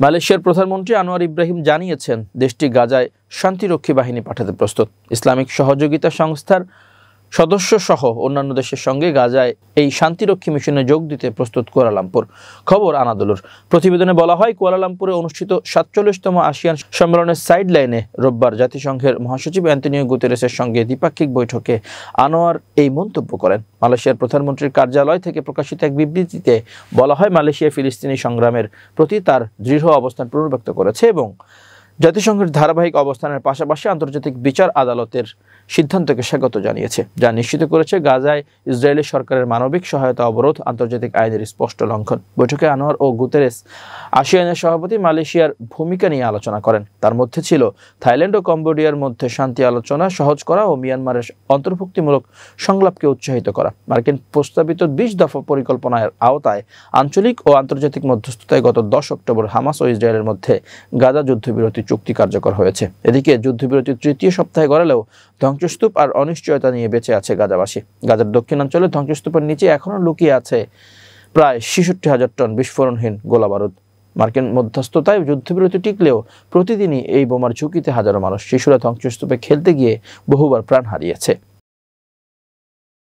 মালয়েশিয়ার প্রধানমন্ত্রী আনোয়ার ইব্রাহিম জানিয়েছেন, দেশটি গাজায় শান্তিরক্ষী বাহিনী পাঠাতে প্রস্তুত। ইসলামিক সহযোগিতা সংস্থার সদস্য সহ অন্যান্য দেশের সঙ্গে গাজায় এই শান্তিরক্ষী মিশনে যোগ দিতে প্রস্তুত কুয়ালালামপুর। খবর আনাদোলুর। প্রতিবেদনে বলা হয়, কুয়ালালামপুরে অনুষ্ঠিত ৪৭তম আসিয়ান সম্মেলনের সাইড লাইনে রোববার জাতিসংঘের মহাসচিব অ্যান্তোনিও গুতেরেসের সঙ্গে দ্বিপাক্ষিক বৈঠকে আনোয়ার এই মন্তব্য করেন। মালয়েশিয়ার প্রধানমন্ত্রীর কার্যালয় থেকে প্রকাশিত এক বিবৃতিতে বলা হয়, মালয়েশিয়া ফিলিস্তিনি সংগ্রামের প্রতি তার দৃঢ় অবস্থান পুনর্ব্যক্ত করেছে এবং জাতিসংঘের ধারাবাহিক অবস্থানের পাশাপাশি আন্তর্জাতিক বিচার আদালতের সিদ্ধান্তকে স্বাগত জানিয়েছে, যা নিশ্চিত করেছে গাজায় ইসরায়েলি সরকারের মানবিক সহায়তা অবরোধ আন্তর্জাতিক আইনের স্পষ্ট লঙ্ঘন। বৈঠকে আনোয়ার ও গুতেরেস আসিয়ানের সভাপতি মালয়েশিয়ার ভূমিকা নিয়ে আলোচনা করেন। তার মধ্যে ছিল থাইল্যান্ড ও কম্বোডিয়ার মধ্যে শান্তি আলোচনা সহজ করা ও মিয়ানমারের অন্তর্ভুক্তিমূলক সংলাপকে উৎসাহিত করা। মার্কিন প্রস্তাবিত ২০ দফা পরিকল্পনার আওতায় আঞ্চলিক ও আন্তর্জাতিক মধ্যস্থতায় গত ১০ অক্টোবর হামাস ও ইসরায়েলের মধ্যে গাজা যুদ্ধবিরতি চুক্তি কার্যকর হয়েছে। এদিকে যুদ্ধবিরতির তৃতীয় সপ্তাহে গড়ালেও ধ্বংসস্তূপ আর অনিশ্চয়তা নিয়ে বেঁচে আছে গাজাবাসী। গাজার দক্ষিণাঞ্চলে ধ্বংসস্তূপের নিচে এখনও লুকিয়ে আছে প্রায় ৬৬,০০০ টন বিস্ফোরণহীন গোলাবারুদ। মার্কিন মধ্যস্থতায় যুদ্ধবিরতি টিকলেও প্রতিদিনই এই বোমার ঝুঁকিতে হাজারো মানুষ। শিশুরা ধ্বংসস্তূপে খেলতে গিয়ে বহুবার প্রাণ হারিয়েছে।